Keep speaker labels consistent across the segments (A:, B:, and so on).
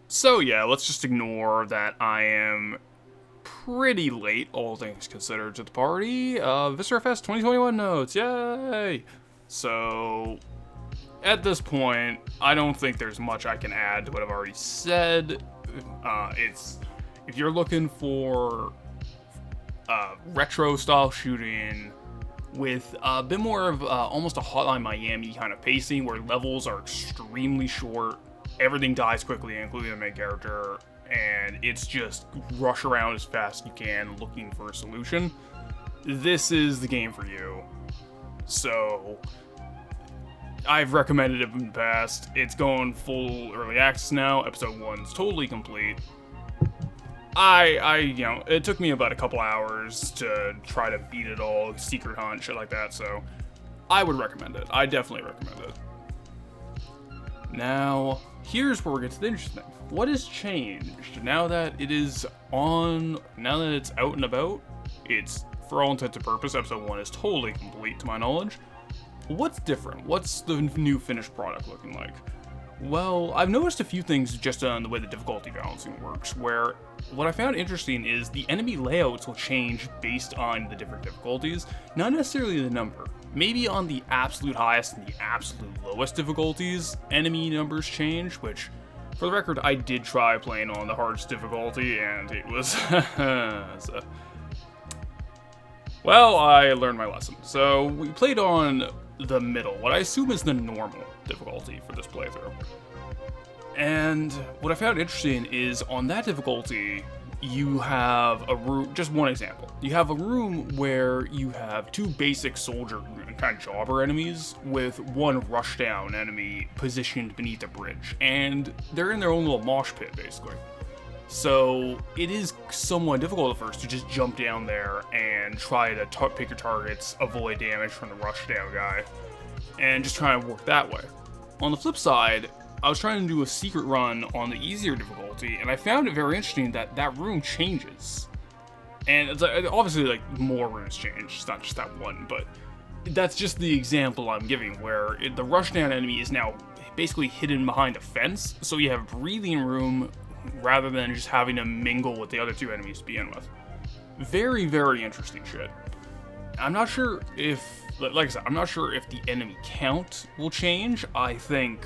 A: So yeah, let's just ignore that I am pretty late, all things considered, to the party. Viscerafest 2021 notes, yay! So, at this point, I don't think there's much I can add to what I've already said. If you're looking for retro style shooting with a bit more of almost a Hotline Miami kind of pacing, where levels are extremely short, everything dies quickly, including the main character, and it's just rush around as fast as you can looking for a solution, this is the game for you. So, I've recommended it in the past. It's going full early access now. Episode 1's totally complete. It took me about a couple hours to try to beat it all, secret hunt, shit like that, so I would recommend it. I definitely recommend it. Now, here's where we get to the interesting thing. What has changed now that it's out and about? It's, for all intents and purposes, episode 1 is totally complete to my knowledge. What's different? What's the new finished product looking like? Well, I've noticed a few things just on the way the difficulty balancing works, where what I found interesting is the enemy layouts will change based on the different difficulties, not necessarily the number. Maybe on the absolute highest and the absolute lowest difficulties, enemy numbers change, which, for the record, I did try playing on the hardest difficulty, and it was... Well, I learned my lesson. So, we played on the middle, what I assume is the normal difficulty for this playthrough. And what I found interesting is on that difficulty, you have a room, just one example. You have a room where you have two basic soldier kind of jobber enemies with one rushdown enemy positioned beneath a bridge, and they're in their own little mosh pit basically. So it is somewhat difficult at first to just jump down there and try to pick your targets, avoid damage from the rushdown guy, and just try to work that way. On the flip side, I was trying to do a secret run on the easier difficulty, and I found it very interesting that that room changes. And it's obviously like more rooms change, it's not just that one, but that's just the example I'm giving, where the rushdown enemy is now basically hidden behind a fence, so you have breathing room rather than just having to mingle with the other two enemies to begin with. Very, very interesting shit. I'm not sure if, like I said, I'm not sure if the enemy count will change. I think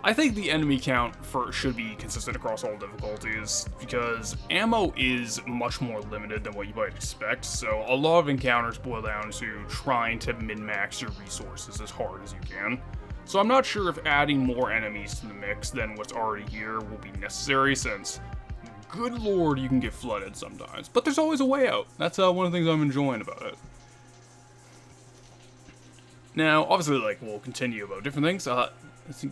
A: the enemy count should be consistent across all difficulties, because ammo is much more limited than what you might expect, so a lot of encounters boil down to trying to min-max your resources as hard as you can. So I'm not sure if adding more enemies to the mix than what's already here will be necessary, since, good lord, you can get flooded sometimes. But there's always a way out. That's one of the things I'm enjoying about it. Now, obviously, we'll continue about different things.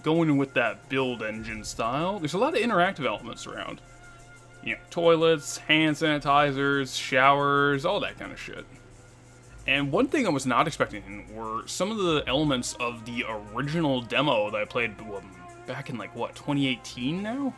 A: Going with that build engine style, there's a lot of interactive elements around. You know, toilets, hand sanitizers, showers, all that kind of shit. And one thing I was not expecting were some of the elements of the original demo that I played back in, 2018 now?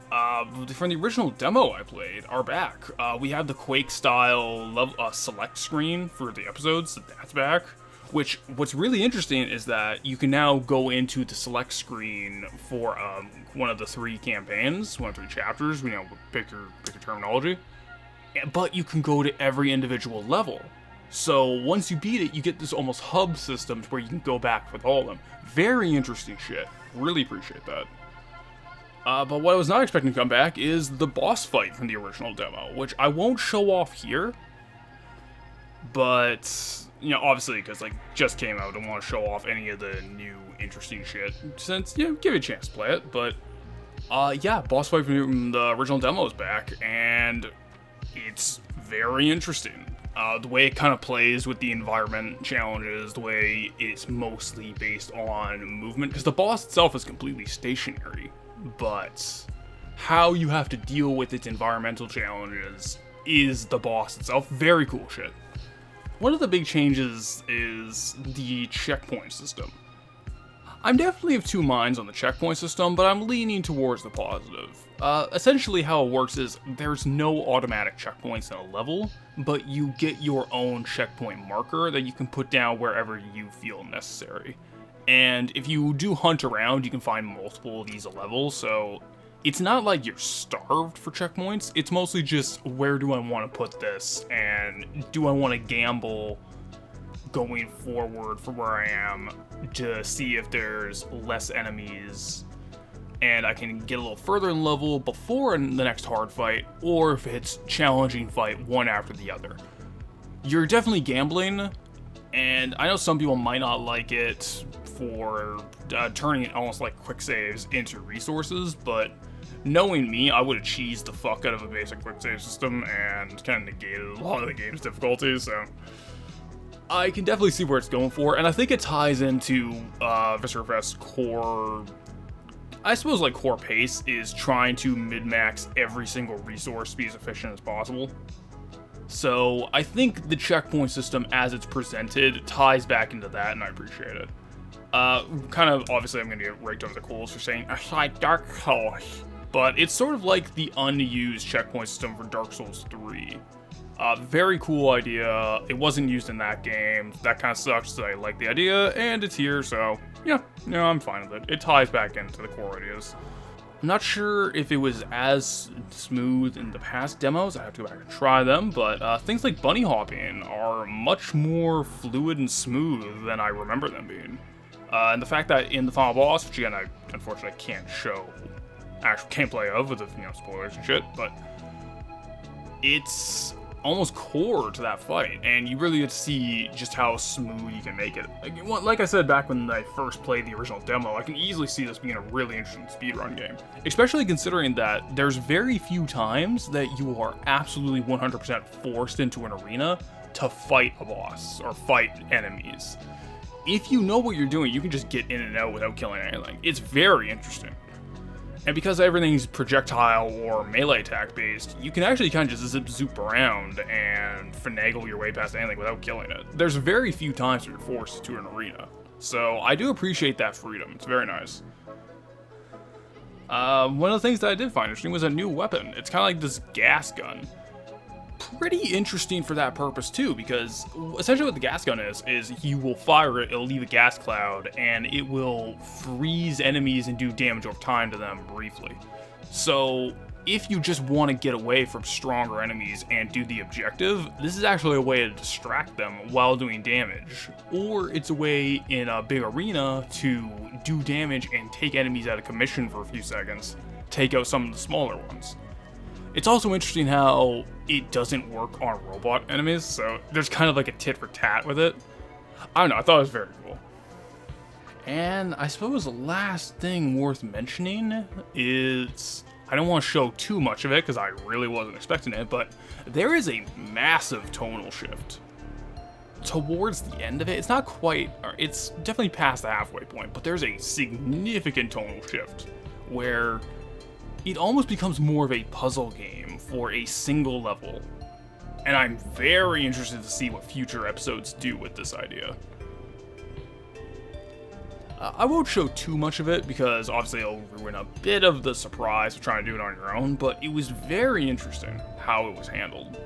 A: From the original demo I played are back. We have the Quake-style select screen for the episodes, so that's back. What's really interesting is that you can now go into the select screen for one of the 3 campaigns, one of 3 chapters, pick your terminology. But you can go to every individual level. So once you beat it, you get this almost hub system where you can go back with all of them. Very interesting shit. Really appreciate that. But what I was not expecting to come back is the boss fight from the original demo, which I won't show off here. But, obviously, because, just came out, I don't want to show off any of the new interesting shit, since, give it a chance to play it. But, yeah, boss fight from the original demo is back, and it's very interesting. The way it kind of plays with the environment challenges, the way it's mostly based on movement, because the boss itself is completely stationary, but how you have to deal with its environmental challenges is the boss itself. Very cool shit. One of the big changes is the checkpoint system. I'm definitely of two minds on the checkpoint system, but I'm leaning towards the positive. Essentially how it works is there's no automatic checkpoints in a level, but you get your own checkpoint marker that you can put down wherever you feel necessary. And if you do hunt around, you can find multiple of these levels, so it's not like you're starved for checkpoints. It's mostly just, where do I want to put this, and do I want to gamble going forward from where I am to see if there's less enemies and I can get a little further in level before the next hard fight, or if it's challenging fight one after the other. You're definitely gambling, and I know some people might not like it for turning it almost like quick saves into resources, but knowing me, I would have cheesed the fuck out of a basic quick save system and kind of negated a lot of the game's difficulties, so I can definitely see where it's going for, and I think it ties into Viscerafest's core, I suppose, like, core pace is trying to min-max every single resource to be as efficient as possible. So I think the checkpoint system as it's presented ties back into that, and I appreciate it. Kind of, obviously I'm going to get raked over the coals for saying, it's like Dark Souls, but it's sort of like the unused checkpoint system for Dark Souls 3. Very cool idea. It wasn't used in that game. That kind of sucks, so I like the idea, and it's here, so yeah, I'm fine with it. It ties back into the core ideas. I'm not sure if it was as smooth in the past demos. I have to go back and try them, but things like bunny hopping are much more fluid and smooth than I remember them being. And the fact that in the final boss, which again I unfortunately can't show actual gameplay of with the spoilers and shit, but it's almost core to that fight, and you really get to see just how smooth you can make it. Like I said back when I first played the original demo, I can easily see this being a really interesting speedrun game, especially considering that there's very few times that you are absolutely 100% forced into an arena to fight a boss or fight enemies. If you know what you're doing, you can just get in and out without killing anything. It's very interesting. And because everything's projectile or melee attack based, you can actually kind of just zoop around and finagle your way past anything without killing it. There's very few times where you're forced to an arena. So I do appreciate that freedom. It's very nice. One of the things that I did find interesting was a new weapon. It's kind of like this gas gun. Pretty interesting for that purpose too, because essentially what the gas gun is you will fire it, it'll leave a gas cloud, and it will freeze enemies and do damage over time to them briefly. So if you just want to get away from stronger enemies and do the objective, this is actually a way to distract them while doing damage. Or it's a way in a big arena to do damage and take enemies out of commission for a few seconds, take out some of the smaller ones. It's also interesting how it doesn't work on robot enemies, so there's kind of like a tit for tat with it. I don't know, I thought it was very cool. And I suppose the last thing worth mentioning is, I don't want to show too much of it because I really wasn't expecting it, but there is a massive tonal shift. Towards the end of it, it's not quite, it's definitely past the halfway point, but there's a significant tonal shift where it almost becomes more of a puzzle game for a single level. And I'm very interested to see what future episodes do with this idea. I won't show too much of it because obviously it'll ruin a bit of the surprise of trying to do it on your own, but it was very interesting how it was handled.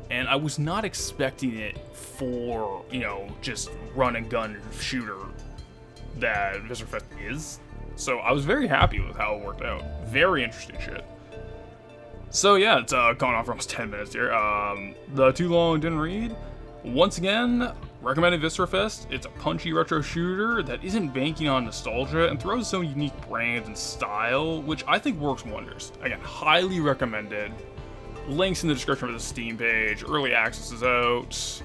A: And I was not expecting it for, just run and gun shooter that Viscerafest is. So I was very happy with how it worked out. Very interesting shit. So yeah, it's gone on for almost 10 minutes here. The too long didn't read. Once again, recommended Viscerafest. It's a punchy retro shooter that isn't banking on nostalgia and throws its own unique brand and style, which I think works wonders. Again, highly recommended. Links in the description of the Steam page. Early access is out.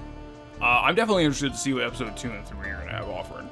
A: I'm definitely interested to see what episode 2 and 3 are going to have offering.